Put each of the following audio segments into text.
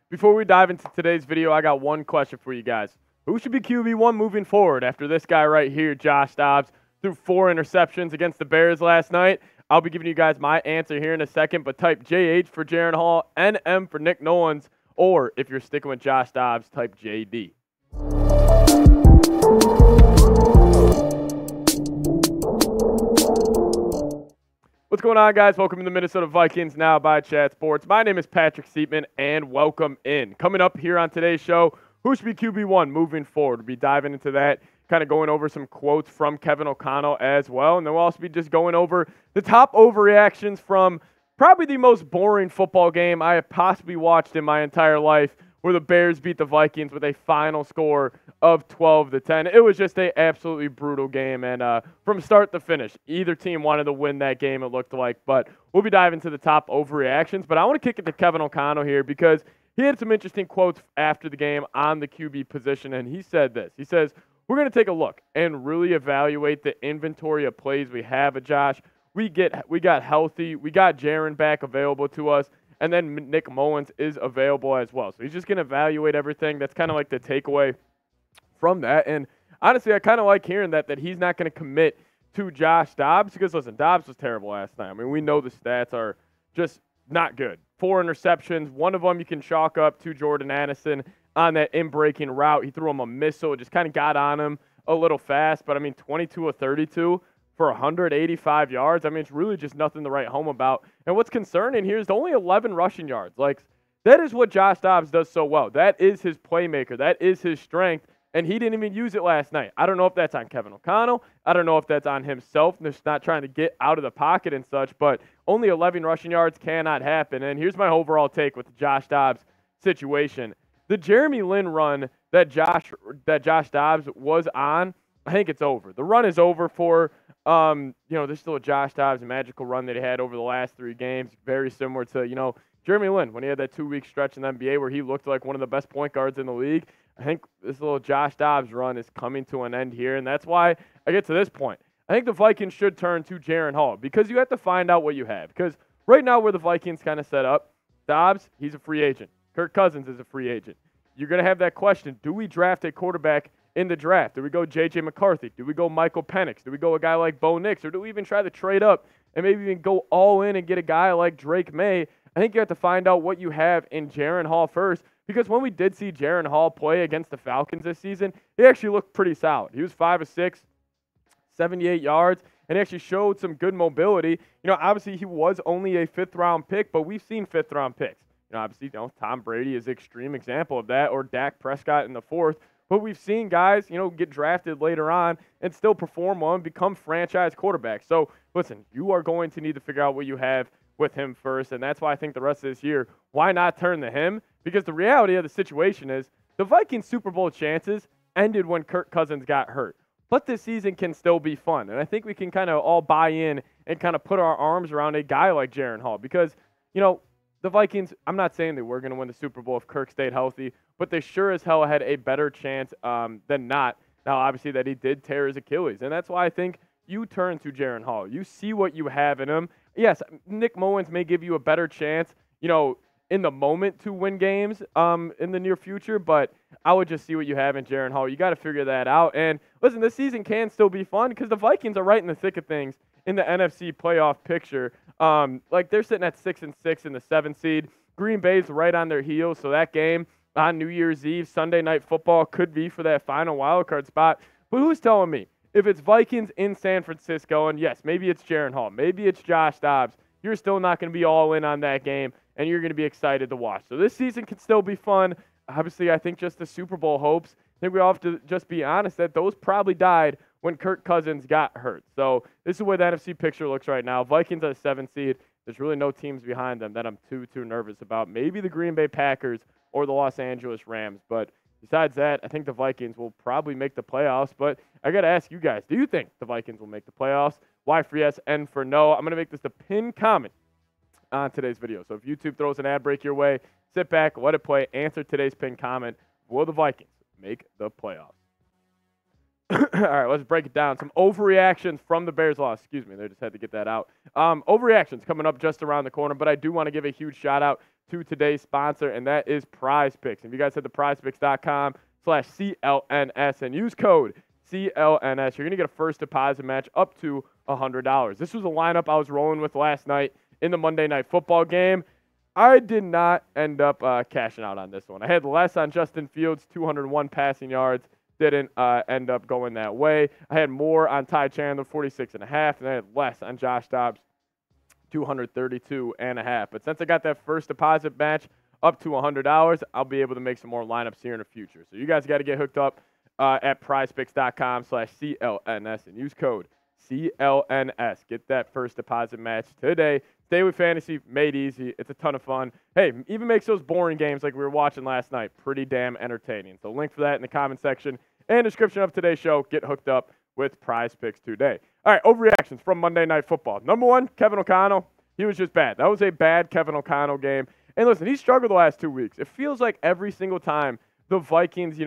Before we dive into today's video, I got one question for you guys. Who should be QB1 moving forward after this guy right here, Josh Dobbs, threw 4 interceptions against the Bears last night? I'll be giving you guys my answer here in a second, but type JH for Jaren Hall, NM for Nick Nolans, or if you're sticking with Josh Dobbs, type JD. What's going on, guys? Welcome to the Minnesota Vikings Now by Chat Sports. My name is Patrick Siepman, and welcome in. Coming up here on today's show, who should be QB1 moving forward? We'll be diving into that, kind of going over some quotes from Kevin O'Connell as well, and then we'll also be just going over the top overreactions from probably the most boring football game I have possibly watched in my entire life, where the Bears beat the Vikings with a final score of 12-10. It was just an absolutely brutal game, and from start to finish, either team wanted to win that game, it looked like. But we'll be diving to the top overreactions. But I want to kick it to Kevin O'Connell here because he had some interesting quotes after the game on the QB position, and he said this. He says, we're going to take a look and really evaluate the inventory of plays we have at Josh. We got healthy. We got Jaren back available to us. And then Nick Mullins is available as well. So he's just going to evaluate everything. That's kind of like the takeaway from that. And honestly, I kind of like hearing that he's not going to commit to Josh Dobbs because, listen, Dobbs was terrible last night. I mean, we know the stats are just not good. 4 interceptions. One of them you can chalk up to Jordan Addison on that in-breaking route. He threw him a missile. It just kind of got on him a little fast. But, I mean, 22 of 32. For 185 yards. I mean, it's really just nothing to write home about. And what's concerning here is only 11 rushing yards. Like, that is what Josh Dobbs does so well. That is his playmaker. That is his strength. And he didn't even use it last night. I don't know if that's on Kevin O'Connell. I don't know if that's on himself. Just not trying to get out of the pocket and such. But only 11 rushing yards cannot happen. And here's my overall take with the Josh Dobbs situation. The Jeremy Lin run that Josh Dobbs was on, I think it's over. The run is over for there's still a Josh Dobbs magical run that he had over the last 3 games, very similar to, Jeremy Lin when he had that 2-week stretch in the NBA where he looked like one of the best point guards in the league. I think this little Josh Dobbs run is coming to an end here, and that's why I get to this point. I think the Vikings should turn to Jaren Hall because you have to find out what you have. Because right now where the Vikings kind of set up, Dobbs, he's a free agent. Kirk Cousins is a free agent. You're going to have that question, do we draft a quarterback in the draft? Do we go J.J. McCarthy? Do we go Michael Penix? Do we go a guy like Bo Nix? Or do we even try to trade up and maybe even go all in and get a guy like Drake May? I think you have to find out what you have in Jaren Hall first, because when we did see Jaren Hall play against the Falcons this season, he actually looked pretty solid. He was 5 of 6, 78 yards, and he actually showed some good mobility. Obviously he was only a 5th-round pick, but we've seen 5th-round picks. Obviously, Tom Brady is an extreme example of that, or Dak Prescott in the 4th. But we've seen guys, get drafted later on and still perform well and become franchise quarterbacks. So, listen, you are going to need to figure out what you have with him first, and that's why I think the rest of this year, why not turn to him? Because the reality of the situation is the Vikings' Super Bowl chances ended when Kirk Cousins got hurt. But this season can still be fun, and I think we can kind of all buy in and kind of put our arms around a guy like Jaren Hall because, the Vikings, I'm not saying they were going to win the Super Bowl if Kirk stayed healthy, but they sure as hell had a better chance than not. Now, obviously, that he did tear his Achilles, and that's why I think you turn to Jaren Hall. You see what you have in him. Yes, Nick Mullins may give you a better chance, in the moment to win games in the near future, but I would just see what you have in Jaren Hall. You got to figure that out. And listen, this season can still be fun because the Vikings are right in the thick of things in the NFC playoff picture. They're sitting at 6-6 in the 7th seed. Green Bay's right on their heels, so that game on New Year's Eve, Sunday Night Football, could be for that final wildcard spot. But who's telling me? If it's Vikings in San Francisco, and yes, maybe it's Jaren Hall, maybe it's Josh Dobbs, you're still not going to be all in on that game, and you're going to be excited to watch. So this season can still be fun. Obviously, I think just the Super Bowl hopes, I think we all have to just be honest that those probably died when Kirk Cousins got hurt. So this is where the NFC picture looks right now. Vikings are the 7th seed. There's really no teams behind them that I'm too nervous about. Maybe the Green Bay Packers or the Los Angeles Rams. But besides that, I think the Vikings will probably make the playoffs. But I got to ask you guys, do you think the Vikings will make the playoffs? Y for yes, N for no. I'm going to make this the pinned comment on today's video. So if YouTube throws an ad break your way, sit back, let it play, answer today's pinned comment. Will the Vikings make the playoffs? All right, let's break it down. Some overreactions from the Bears loss. Excuse me, they just had to get that out. Overreactions coming up just around the corner, but I do want to give a huge shout out to today's sponsor, and that is Prize Picks. If you guys head to prizepicks.com/CLNS and use code CLNS, you're going to get a first deposit match up to $100. This was a lineup I was rolling with last night in the Monday Night Football game. I did not end up cashing out on this one. I had less on Justin Fields, 201 passing yards. Didn't end up going that way. I had more on Ty Chandler, 46.5, and I had less on Josh Dobbs, 232.5. But since I got that first deposit match up to $100, I'll be able to make some more lineups here in the future. So you guys got to get hooked up at prizepicks.com/CLNS and use code CLNS. Get that first deposit match today. Stay with fantasy, made easy. It's a ton of fun. Hey, even makes those boring games like we were watching last night pretty damn entertaining. So link for that in the comment section and description of today's show. Get hooked up with Prize Picks today. All right, overreactions from Monday Night Football. Number one, Kevin O'Connell. He was just bad. That was a bad Kevin O'Connell game. And listen, he struggled the last 2 weeks. It feels like every single time the Vikings,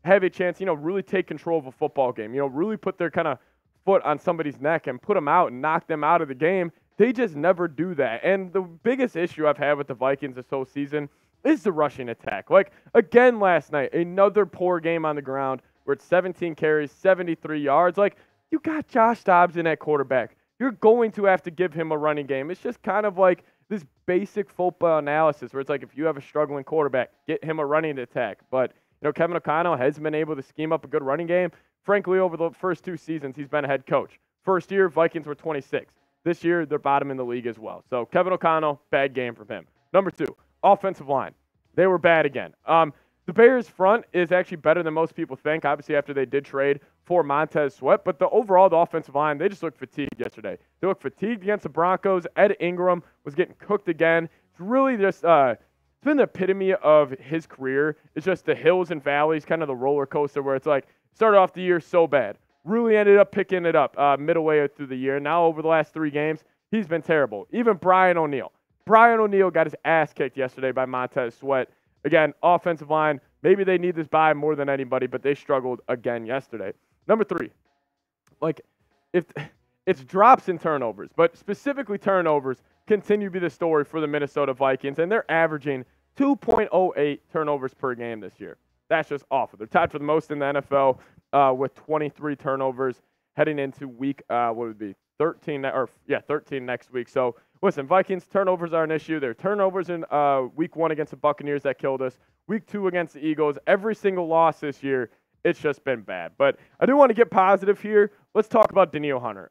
have a chance, really take control of a football game, really put their kind of foot on somebody's neck and put them out and knock them out of the game. They just never do that. And the biggest issue I've had with the Vikings this whole season is the rushing attack. Like, again last night, another poor game on the ground where it's 17 carries, 73 yards. Like, you got Josh Dobbs in at quarterback. You're going to have to give him a running game. It's just kind of like this basic football analysis where it's like if you have a struggling quarterback, get him a running attack. But, Kevin O'Connell hasn't been able to scheme up a good running game. Frankly, over the first 2 seasons, he's been a head coach. First year, Vikings were 26. This year, they're bottom in the league as well. So Kevin O'Connell, bad game from him. Number 2, offensive line. They were bad again. The Bears' front is actually better than most people think, obviously after they did trade for Montez Sweat. But the offensive line, they just looked fatigued yesterday. They looked fatigued against the Broncos. Ed Ingram was getting cooked again. It's really just it's been the epitome of his career. It's just the hills and valleys, kind of the roller coaster where it's like started off the year so bad. Really ended up picking it up midway through the year. Now over the last 3 games, he's been terrible. Even Brian O'Neill. Brian O'Neill got his ass kicked yesterday by Montez Sweat. Again, offensive line, maybe they need this bye more than anybody, but they struggled again yesterday. Number 3, if it's drops and turnovers, but specifically turnovers continue to be the story for the Minnesota Vikings, and they're averaging 2.08 turnovers per game this year. That's just awful. They're tied for the most in the NFL with 23 turnovers heading into week, 13 next week. So, listen, Vikings, turnovers are an issue. There are turnovers in week 1 against the Buccaneers that killed us. Week 2 against the Eagles. Every single loss this year, it's just been bad. But I do want to get positive here. Let's talk about Danielle Hunter.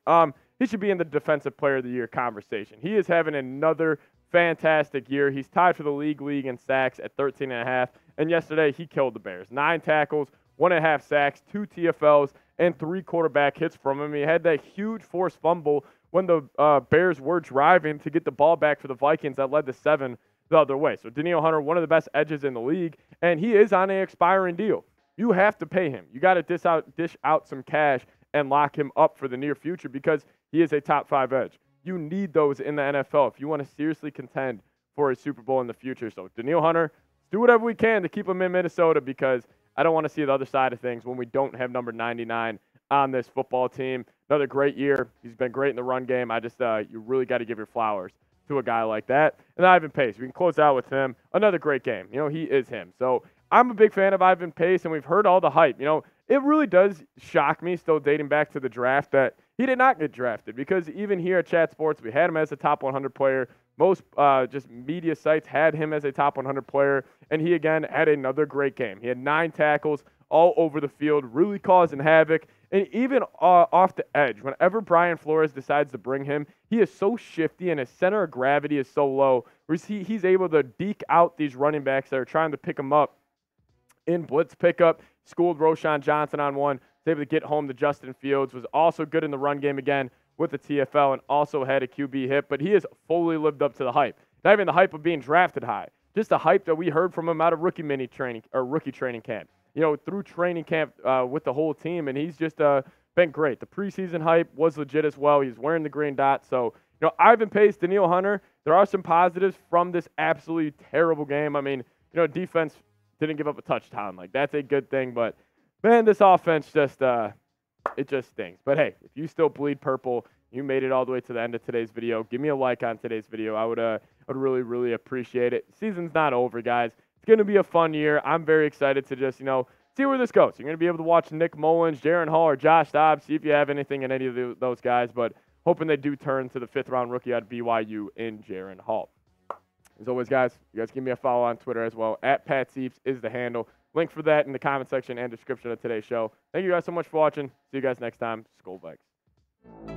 He should be in the Defensive Player of the Year conversation. He is having another fantastic year. He's tied for the league in sacks at 13.5. And yesterday, he killed the Bears. 9 tackles, 1.5 sacks, 2 TFLs, and 3 quarterback hits from him. He had that huge forced fumble when the Bears were driving to get the ball back for the Vikings that led to 7 the other way. So Danielle Hunter, one of the best edges in the league, and he is on an expiring deal. You have to pay him. You got to dish out some cash and lock him up for the near future because he is a top 5 edge. You need those in the NFL if you want to seriously contend for a Super Bowl in the future. So Danielle Hunter, do whatever we can to keep him in Minnesota because I don't want to see the other side of things when we don't have number 99 on this football team. Another great year. He's been great in the run game. I just, you really got to give your flowers to a guy like that. And Ivan Pace, we can close out with him. Another great game. He is him. So I'm a big fan of Ivan Pace, and we've heard all the hype. It really does shock me, still dating back to the draft, that he did not get drafted because even here at Chat Sports, we had him as a top 100 player. Most just media sites had him as a top 100 player, and he, again, had another great game. He had 9 tackles all over the field, really causing havoc. And even off the edge, whenever Brian Flores decides to bring him, he is so shifty and his center of gravity is so low, where he's able to deke out these running backs that are trying to pick him up in blitz pickup. Schooled Roshan Johnson on one. Was able to get home to Justin Fields. Was also good in the run game again with the TFL and also had a QB hit. But he has fully lived up to the hype. Not even the hype of being drafted high. Just the hype that we heard from him out of rookie training camp. Through training camp with the whole team, and he's just been great. The preseason hype was legit as well. He's wearing the green dot. So, Ivan Pace, Danielle Hunter, there are some positives from this absolutely terrible game. I mean, defense didn't give up a touchdown. Like, that's a good thing. But, man, this offense just it just stinks. But, hey, if you still bleed purple, you made it all the way to the end of today's video, give me a like on today's video. I would really, really appreciate it. Season's not over, guys. It's going to be a fun year. I'm very excited to just, see where this goes. You're going to be able to watch Nick Mullins, Jaren Hall, or Josh Dobbs, see if you have anything in any of those guys, but hoping they do turn to the 5th-round rookie out of BYU in Jaren Hall. As always, guys, you guys give me a follow on Twitter as well. @PatSieps is the handle. Link for that in the comment section and description of today's show. Thank you guys so much for watching. See you guys next time. Skol Vikes.